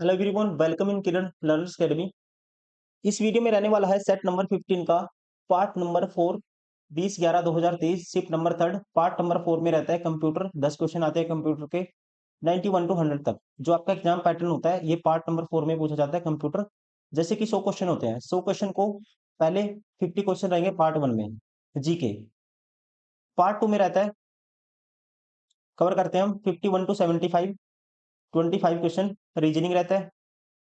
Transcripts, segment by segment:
Hello everyone, welcome in Kiran learners academy. इस video में रहने वाला है सेट नंबर 15 का part number 4 20/11/2023 shift number third. Part number 4 में रहता है कंप्यूटर। 10 क्वेश्चन आते हैं कंप्यूटर के 91 टू 100 तक। जो आपका एग्जाम पैटर्न होता है ये पार्ट नंबर 4 में पूछा जाता है कंप्यूटर। जैसे कि 100 क्वेश्चन होते हैं, 100 क्वेश्चन को पहले 50 क्वेश्चन रहेंगे पार्ट 1 में जी के। पार्ट 2 में रहता है, कवर करते हैं हम 51 टू 75 25 क्वेश्चन रीजनिंग रहता है।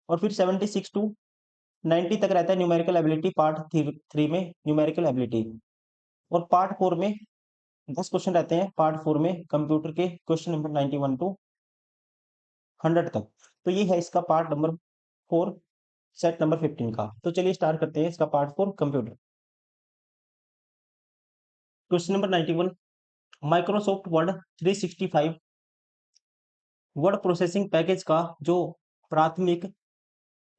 और फिर 76 टू 90 तक रहता है न्यूमेरिकल एबिलिटी पार्ट थ्री में न्यूमेरिकल एबिलिटी। और पार्ट 4 में 10 क्वेश्चन रहते हैं पार्ट 4 में कंप्यूटर के, क्वेश्चन नंबर 91 टू 100 तक। तो ये है इसका पार्ट नंबर 4 सेट नंबर 15 का। तो चलिए स्टार्ट करते हैं इसका part 4 computer. Question number 91, Microsoft Word 365 word processing package का जो प्राथमिक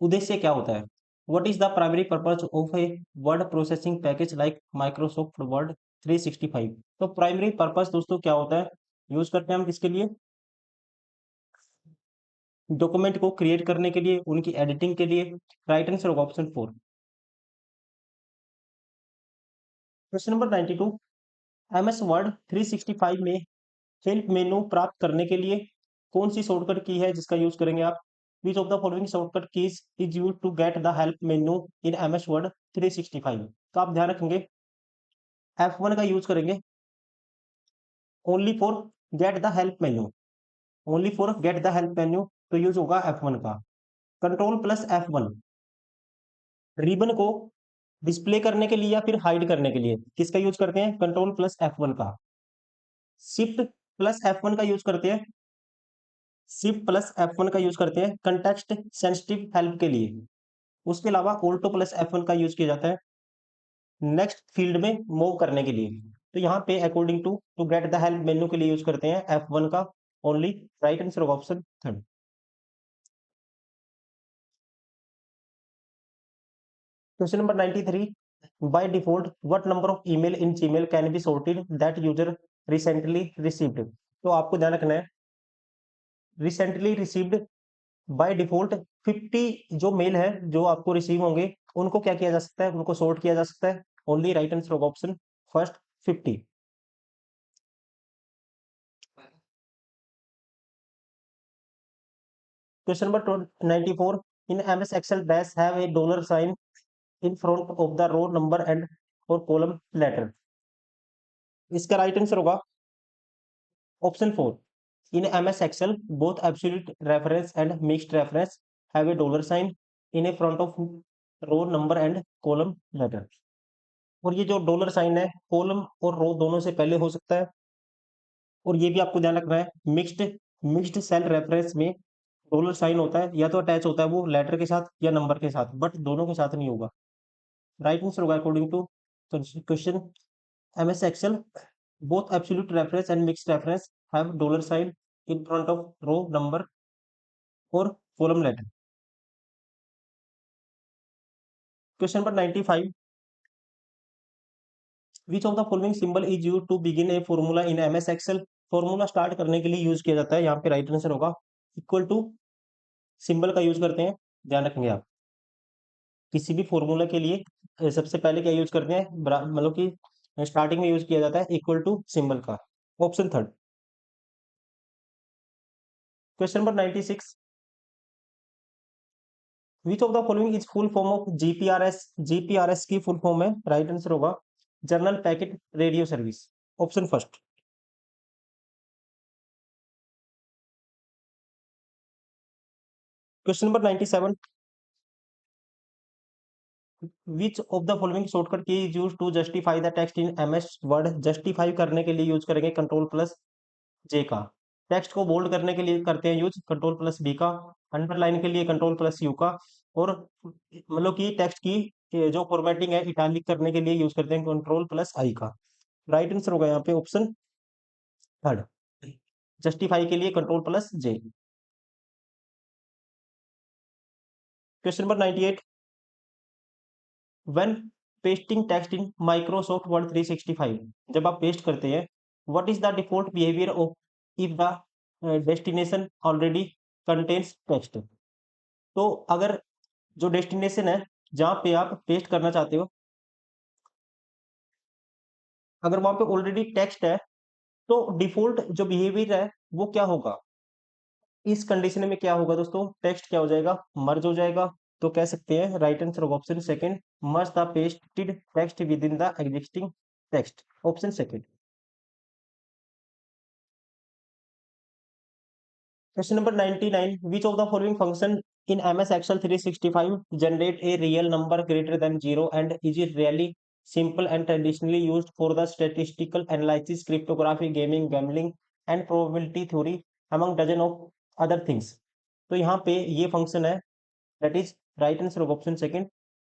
उद्देश्य क्या होता है? What is the primary purpose of a word processing package like Microsoft Word 365? तो प्राइमरी पर्पज दोस्तों क्या होता है? यूज करते हैं हम किसके लिए? डॉक्यूमेंट को क्रिएट करने के लिए, उनकी एडिटिंग के लिए। राइट आंसर होगा option 4। Question number 92, MS Word 365 में हेल्प मेनू प्राप्त करने के लिए कौन सी शॉर्टकट की है जिसका यूज करेंगे आप? Which of the following shortcut keys is use to get the help menu in MS Word 365? तो आप ध्यान रखेंगे F1 का यूज करेंगे only for get the help menu. Only for get the help menu तो use होगा F1 का। Control plus F1 ribbon को डिस्प्ले करने के लिए या फिर हाइड करने के लिए किसका यूज करते हैं? कंट्रोल प्लस F1 का। शिफ्ट प्लस F1 का यूज करते हैं, शिफ्ट प्लस F1 का यूज करते हैं कंटेक्स्ट सेंसिटिव हेल्प के लिए। उसके अलावा ऑल्टो प्लस F1 का यूज किया जाता है नेक्स्ट फील्ड में मूव करने के लिए। तो यहाँ पे according to get the help menu के लिए यूज करते हैं F1 का only. Right answer of option third. Question number 93, by default what number of email in Gmail can be sorted that user recently received? तो आपको ध्यान रखना है रिसेंटली रिसीव्ड बाय डिफॉल्ट 50 जो मेल है जो आपको रिसीव होंगे उनको क्या किया जा सकता है? उनको सॉर्ट किया जा सकता है only. Right answer of option first 50। Question number 94, in MS Excel dash have a dollar sign in front of the row number and और कॉलम लेटर। इसका राइट आंसर होगा option 4। In MS Excel both absolute reference and mixed reference have a dollar sign in a front of row number and column letter. और ये जो dollar sign है column और रो दोनों से पहले हो सकता है। और ये भी आपको ध्यान रखना है मिक्स्ड मिक्स्ड सेल रेफरेंस में डॉलर साइन होता है या तो अटैच होता है वो लेटर के साथ या नंबर के साथ, बट दोनों के साथ नहीं होगा। राइट आंसर होगा according to question MS Excel both absolute reference and mixed reference have dollar sign in front of row number और column letter. Question number 95, which of the following symbol is used to begin a formula in MS Excel? Formula start करने के लिए use किया जाता है यहाँ पे। Right answer होगा इक्वल टू सिंबल का यूज करते हैं। ध्यान रखेंगे आप किसी भी फॉर्मूला के लिए सबसे पहले क्या यूज करते हैं? मतलब कि स्टार्टिंग में यूज किया जाता है इक्वल टू सिंबल का। Option third. Question number 96, which of the following is full form of GPRS? GPRS की फुल फॉर्म है, राइट आंसर होगा general packet radio service. Option first. Question number 97, which of the following shortcut key is use to justify the text in MS Word? Justify करने के लिए use करेंगे control plus जे का। Text को bold करने के लिए करते हैं यूज कंट्रोल प्लस बी का। अंडरलाइन के लिए कंट्रोल प्लस यू का। और मतलब कि टेक्स्ट की जो फॉर्मेटिंग है इटैलिक करने के लिए यूज करते हैं कंट्रोल प्लस आई का। राइट आंसर होगा यहाँ पे ऑप्शन थर्ड। जस्टिफाई के लिए control plus J. Question number 98, when pasting text in Microsoft Word 365, जब आप पेस्ट करते हैं what is the default behaviour of if the destination already contains text? तो अगर जो डेस्टिनेशन है जहाँ पे आप पेस्ट करना चाहते हो, अगर वहाँ पे ऑलरेडी टेक्स्ट है, तो डिफ़ॉल्ट जो बिहेवियर है वो क्या होगा? इस कंडीशन में क्या होगा दोस्तों? टेक्स्ट क्या हो जाएगा? मर्ज हो जाएगा। तो कह सकते हैं right answer of option second, merge the pasted text with in the existing text, option second. Question number 99. Which of the following function in MS Excel 365 generate a real number greater than 0 and is it really simple and traditionally used for the statistical analysis, cryptography, gaming, gambling and probability theory among dozen of other things? तो यहाँ पे ये function है that is right answer of option second,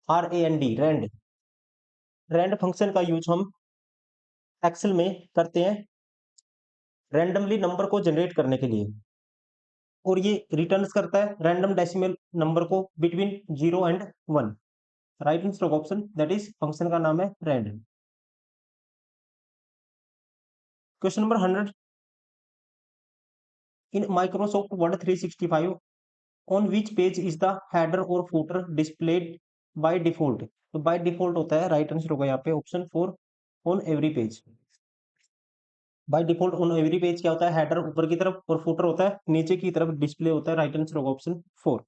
RAND, rand. Rand function का use हम Excel में करते हैं रैंडमली नंबर को जनरेट करने के लिए, और ये रिटर्न्स करता है रैंडम डेसिमल नंबर को between 0 and 1। Right answer of option that is function का नाम है rand. Question number 100। In Microsoft Word 365 on which page is the header और फुटर डिस्प्लेड बाय डिफॉल्ट? तो बाय डिफॉल्ट होता है, राइट आंसर होगा यहाँ पे option 4, on every page. By default on every page क्या होता है? हेडर ऊपर की तरफ और फुटर होता है नीचे की तरफ डिस्प्ले होता है, राइट आंसर होगा ऑप्शन 4।